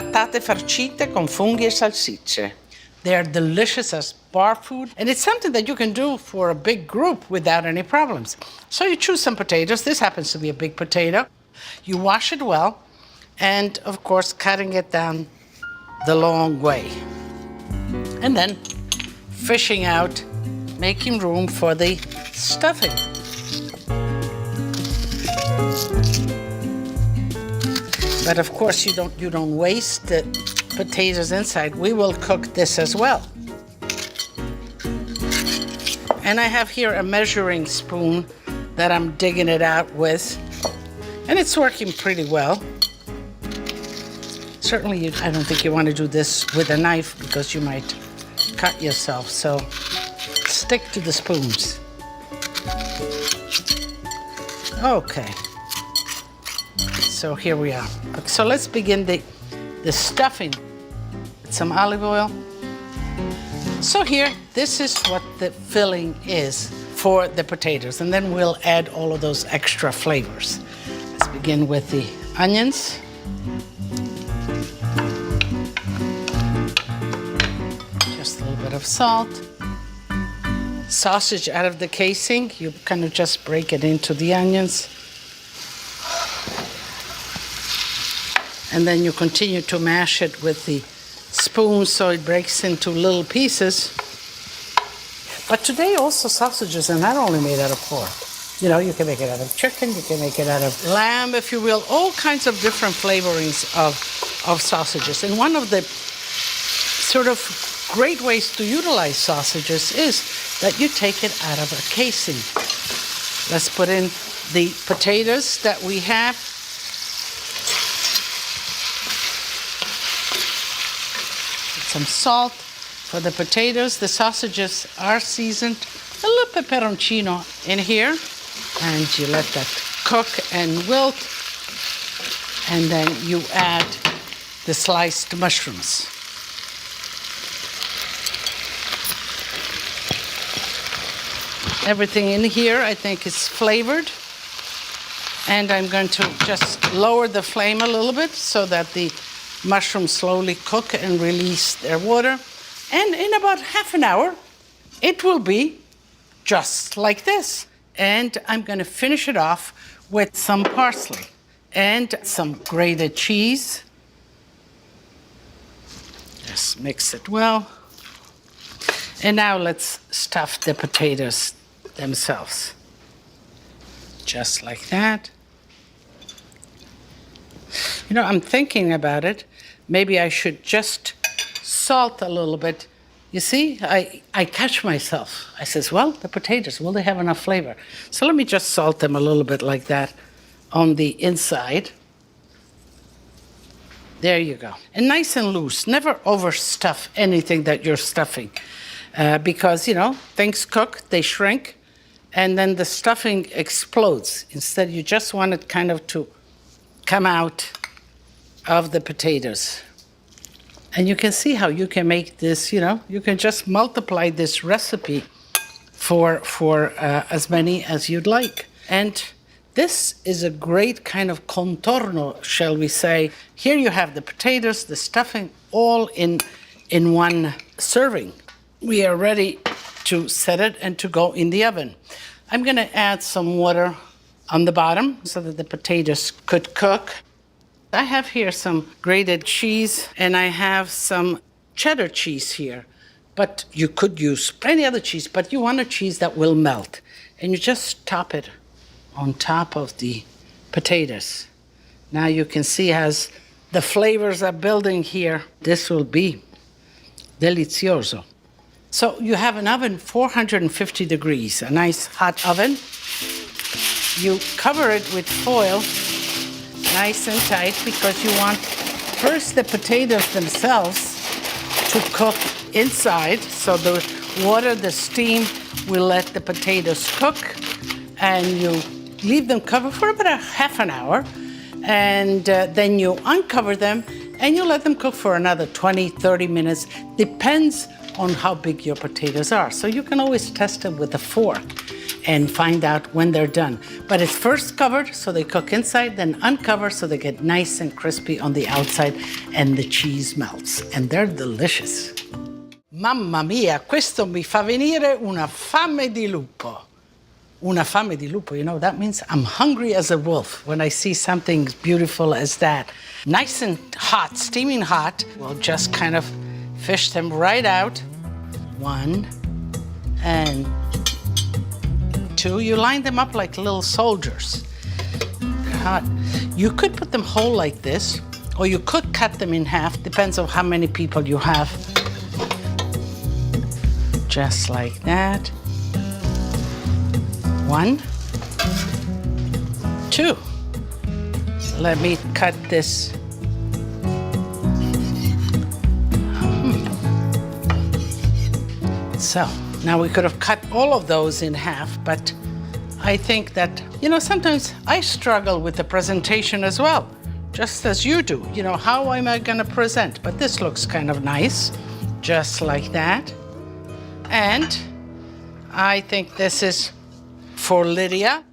patate farcite con funghi e salsicce. They are delicious as bar food, and it's something that you can do for a big group without any problems. So you choose some potatoes. This happens to be a big potato. You wash it well, and of course, cutting it down the long way. And then fishing out, making room for the stuffing. But of course, you don't waste the potatoes inside. We will cook this as well. And I have here a measuring spoon that I'm digging it out with, and it's working pretty well. Certainly, I don't think you want to do this with a knife because you might cut yourself, so stick to the spoons. Okay. So here we are. So let's begin the stuffing. Some olive oil. So here, this is what the filling is for the potatoes, and then we'll add all of those extra flavors. Let's begin with the onions. Just a little bit of salt. Sausage out of the casing, you kind of just break it into the onions. And then you continue to mash it with the spoon so it breaks into little pieces. But today also sausages are not only made out of pork. You know, you can make it out of chicken, you can make it out of lamb, if you will, all kinds of different flavorings of sausages. And one of the sort of great ways to utilize sausages is that you take it out of a casing. Let's put in the potatoes that we have. Some salt for the potatoes. The sausages are seasoned. A little peperoncino in here. And you let that cook and wilt. And then you add the sliced mushrooms. Everything in here, I think, is flavored. And I'm going to just lower the flame a little bit so that the mushrooms slowly cook and release their water. And in about half an hour, it will be just like this. And I'm going to finish it off with some parsley and some grated cheese. Just mix it well. And now let's stuff the potatoes themselves. Just like that. You know, I'm thinking about it. Maybe I should just salt a little bit. You see, I catch myself. I says, well, the potatoes, will they have enough flavor? So let me just salt them a little bit like that on the inside. There you go. And nice and loose. Never overstuff anything that you're stuffing. Because, you know, things cook, they shrink, and then the stuffing explodes. Instead, you just want it kind of to come out of the potatoes. And you can see how you can make this, you know, you can just multiply this recipe for as many as you'd like. And this is a great kind of contorno, shall we say. Here you have the potatoes, the stuffing, all in one serving. We are ready to set it and to go in the oven. I'm going to add some water on the bottom so that the potatoes could cook. I have here some grated cheese, and I have some cheddar cheese here. But you could use any other cheese, but you want a cheese that will melt. And you just top it on top of the potatoes. Now you can see as the flavors are building here, this will be delicioso. So you have an oven 450 degrees, a nice hot oven. You cover it with foil, nice and tight, because you want first the potatoes themselves to cook inside. So the water, the steam will let the potatoes cook, and you leave them covered for about a half an hour, and then you uncover them and you let them cook for another 20, 30 minutes. Depends on how big your potatoes are. So you can always test them with a fork. and find out when they're done. But it's first covered so they cook inside, then uncover so they get nice and crispy on the outside and the cheese melts. And they're delicious. Mamma mia, questo mi fa venire una fame di lupo. Una fame di lupo, you know, that means I'm hungry as a wolf when I see something beautiful as that. Nice and hot, steaming hot. We'll just kind of fish them right out. 1 and 2. You line them up like little soldiers. They're hot. You could put them whole like this, or you could cut them in half, depends on how many people you have. Just like that. 1, 2. Let me cut this. So now we could have cut all of those in half, but I think that, you know, sometimes I struggle with the presentation as well, just as you do. You know, how am I gonna present? But this looks kind of nice, just like that. And I think this is for Lidia.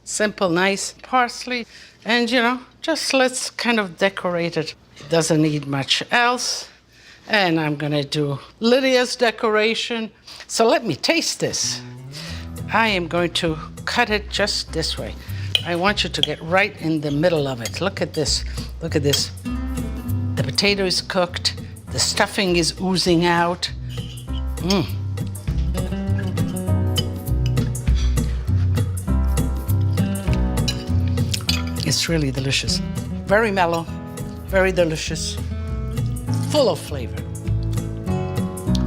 Simple, nice parsley. And, you know, just let's kind of decorate it. It doesn't need much else. And I'm gonna do Lydia's decoration. So let me taste this. I am going to cut it just this way. I want you to get right in the middle of it. Look at this, look at this. The potato is cooked, the stuffing is oozing out. It's really delicious. Very mellow, very delicious, full of flavor.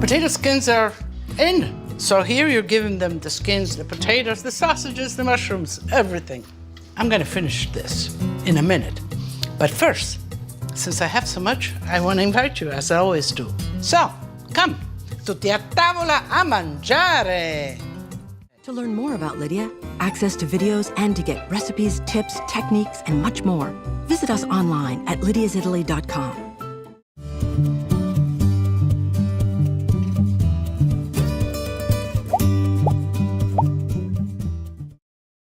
Potato skins are in. So here you're giving them the skins, the potatoes, the sausages, the mushrooms, everything. I'm gonna finish this in a minute. But first, since I have so much, I wanna invite you, as I always do. So, come, tutti a tavola a mangiare. To learn more about Lidia, access to videos, and to get recipes, tips, techniques, and much more, visit us online at lidiasitaly.com.